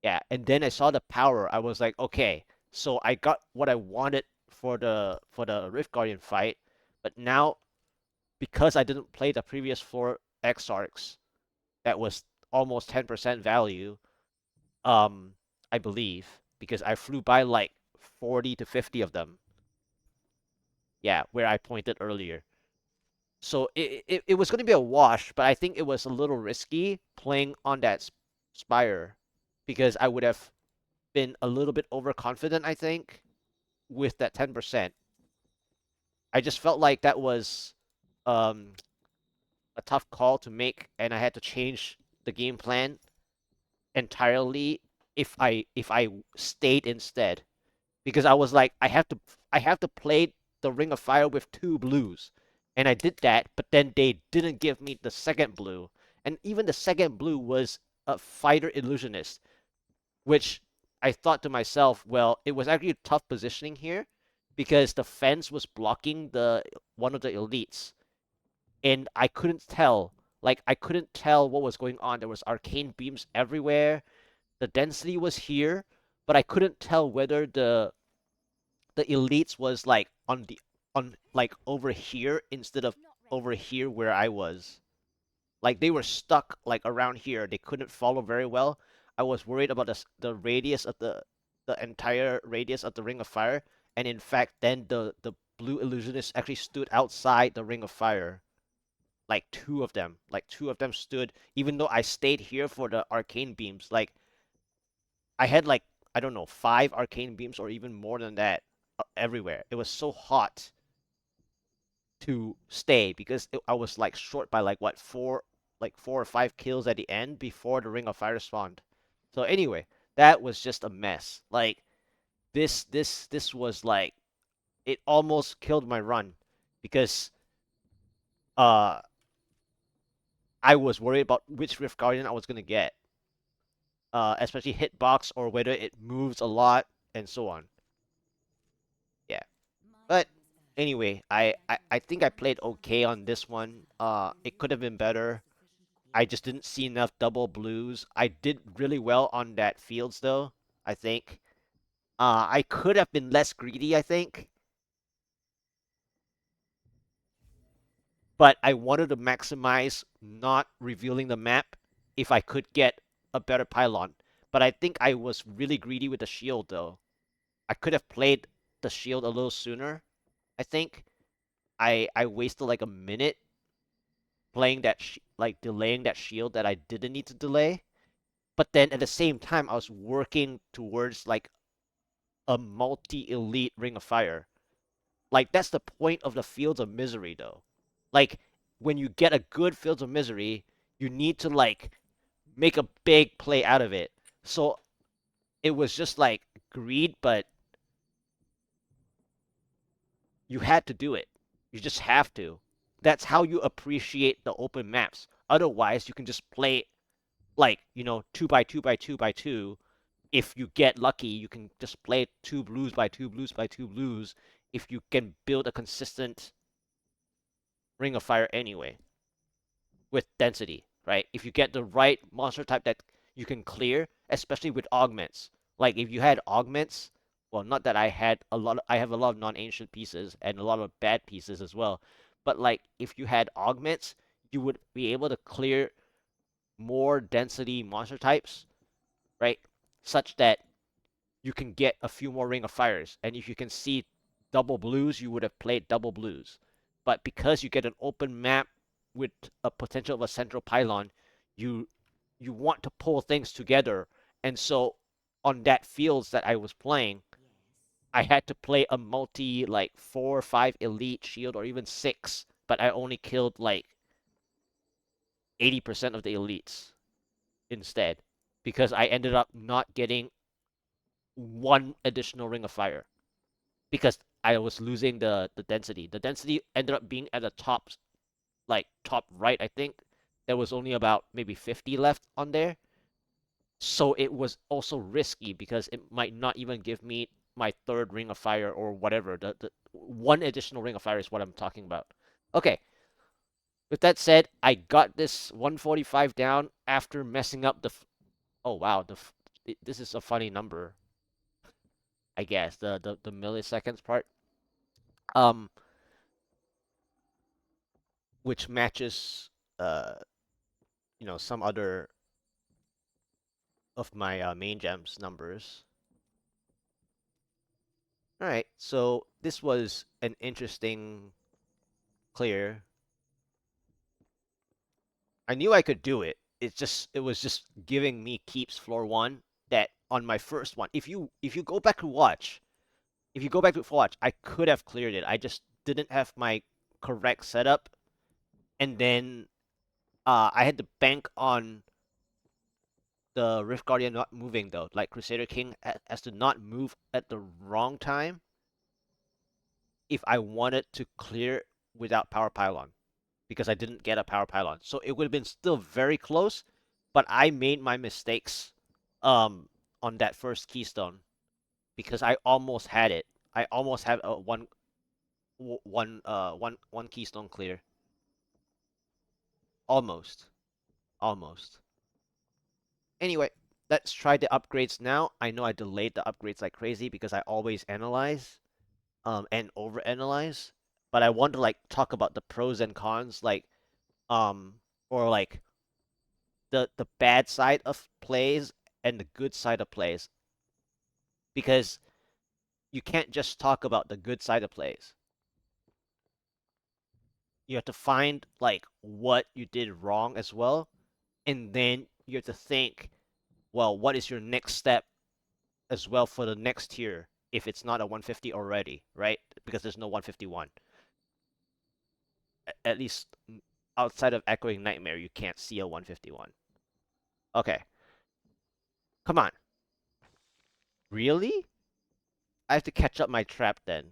Yeah, and then I saw the power. I was like, okay, so I got what I wanted for the Rift Guardian fight, but now because I didn't play the previous floor Exarchs, that was almost 10% value, um, I believe, because I flew by like 40 to 50 of them. Yeah, where I pointed earlier. So it was going to be a wash, but I think it was a little risky playing on that Spire because I would have been a little bit overconfident, I think, with that 10%. I just felt like that was um, a tough call to make, and I had to change the game plan entirely if I stayed instead because I was like I have to play the Ring of Fire with two blues, and I did that, but then they didn't give me the second blue, and even the second blue was a fighter illusionist, which I thought to myself, well, it was actually a tough positioning here because the fence was blocking the one of the elites, and I couldn't tell. Like I couldn't tell what was going on. There was arcane beams everywhere. The density was here, but I couldn't tell whether the elites was like on like over here instead of Not over ready. here where I was. Like they were stuck like around here. They couldn't follow very well. I was worried about the radius of the entire radius of the Ring of Fire, and in fact, then the blue illusionists actually stood outside the Ring of Fire. Like two of them stood, even though I stayed here for the arcane beams. Like I had like I don't know 5 arcane beams or even more than that everywhere. It was so hot to stay because I was like short by like what 4 or 5 kills at the end before the Ring of Fire spawned. So anyway, that was just a mess. Like this was like it almost killed my run because uh I was worried about which Rift Guardian I was gonna get, especially hitbox or whether it moves a lot and so on. Yeah, but anyway, I think I played okay on this one. It could have been better. I just didn't see enough double blues. I did really well on that fields though, I think. I could have been less greedy, I think, but I wanted to maximize not revealing the map if I could get a better pylon. But I think I was really greedy with the shield though. I could have played the shield a little sooner, I think. I wasted like a minute playing that like delaying that shield that I didn't need to delay. But then at the same time, I was working towards like a multi-elite Ring of Fire. Like that's the point of the Fields of Misery, though. Like when you get a good Fields of Misery, you need to like make a big play out of it. So it was just like greed, but you had to do it. You just have to. That's how you appreciate the open maps. Otherwise, you can just play like, 2 by 2 by 2 by 2. If you get lucky, you can just play 2 blues by 2 blues by 2 blues if you can build a consistent Ring of Fire anyway with density, right? If you get the right monster type that you can clear, especially with augments. Like if you had augments, well, not that I have a lot of non-ancient pieces and a lot of bad pieces as well, but like if you had augments, you would be able to clear more density monster types, right? Such that you can get a few more Ring of Fires. And if you can see double blues, you would have played double blues. But because you get an open map with a potential of a central pylon, you you want to pull things together. And so on that fields that I was playing, I had to play a multi like 4 or 5 elite shield or even 6, but I only killed like 80% of the elites instead because I ended up not getting one additional Ring of Fire because I was losing the density. The density ended up being at the top, like top right, I think. There was only about maybe 50 left on there. So it was also risky because it might not even give me my third Ring of Fire or whatever. The one additional Ring of Fire is what I'm talking about. Okay, with that said, I got this 145 down after messing up the. Oh wow, this is a funny number, I guess. The milliseconds part. Um, which matches uh some other of my main gems numbers. All right, so this was an interesting clear. I knew I could do it. It was just giving me keeps floor one that on my first one. If you go back to watch, if you go back to watch, I could have cleared it. I just didn't have my correct setup, and then I had to bank on the Rift Guardian not moving though. Like Crusader King has to not move at the wrong time if I wanted to clear without Power Pylon because I didn't get a Power Pylon. So it would have been still very close, but I made my mistakes um on that first keystone because I almost had it. I almost had a one keystone clear. Almost. Almost. Anyway, let's try the upgrades now. I know I delayed the upgrades like crazy because I always analyze and overanalyze, but I want to like talk about the pros and cons, like or like the bad side of plays and the good side of plays, because you can't just talk about the good side of plays. You have to find like what you did wrong as well, and then you have to think, well, what is your next step as well for the next tier if it's not a 150 already, right? Because there's no 151. At least outside of Echoing Nightmare, you can't see a 151. Okay, come on. Really? I have to catch up my trap then.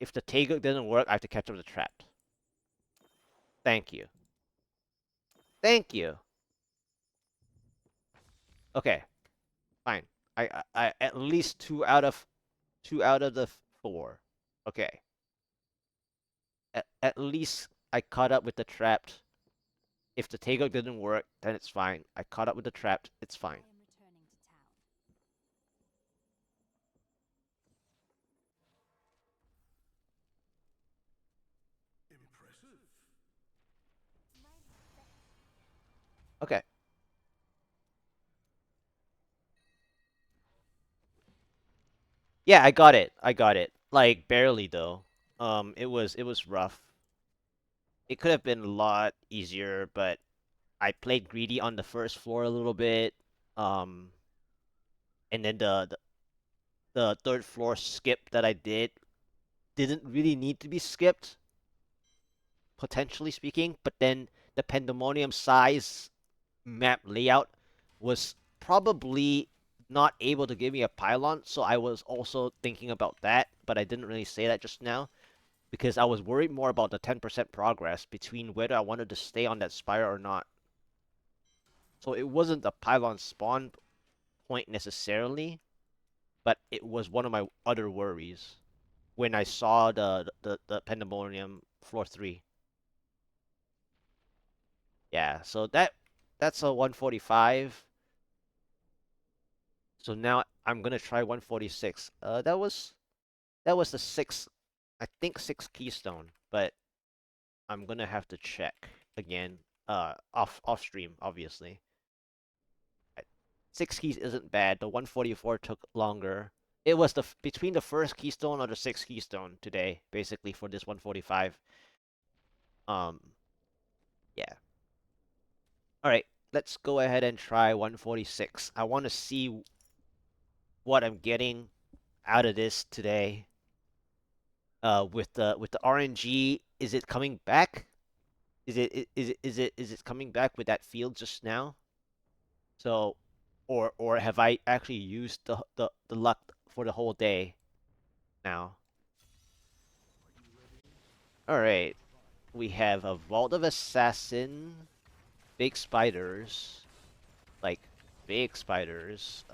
If the Taeguk didn't work, I have to catch up the trap. Thank you. Thank you. Okay, fine. I at least two out of the four. Okay. At least I caught up with the trapped. If the Taeguk didn't work, then it's fine. I caught up with the trapped. It's fine. Okay. Yeah, I got it. I got it. Like barely though. It was rough. it could have been a lot easier, but I played greedy on the first floor a little bit. Um, and then the third floor skip that I didn't really need to be skipped, potentially speaking. But then the Pandemonium size map layout was probably not able to give me a pylon, so I was also thinking about that, but I didn't really say that just now because I was worried more about the 10% progress between whether I wanted to stay on that spire or not. So it wasn't the pylon spawn point necessarily, but it was one of my other worries when I saw the Pandemonium floor 3. Yeah, so that's a 145. So now I'm gonna try 146. That was the sixth, I think sixth keystone, but I'm gonna have to check again. Off stream, obviously. I- 6 keys isn't bad. The 144 took longer. It was between the first keystone or the sixth keystone today, basically for this 145. Um, yeah. All right, let's go ahead and try 146. I want to see what I'm getting out of this today. With the RNG, is it coming back? Is it coming back with that field just now? So, or have I actually used the luck for the whole day now? All right, we have a Vault of Assassin, big spiders, like big spiders.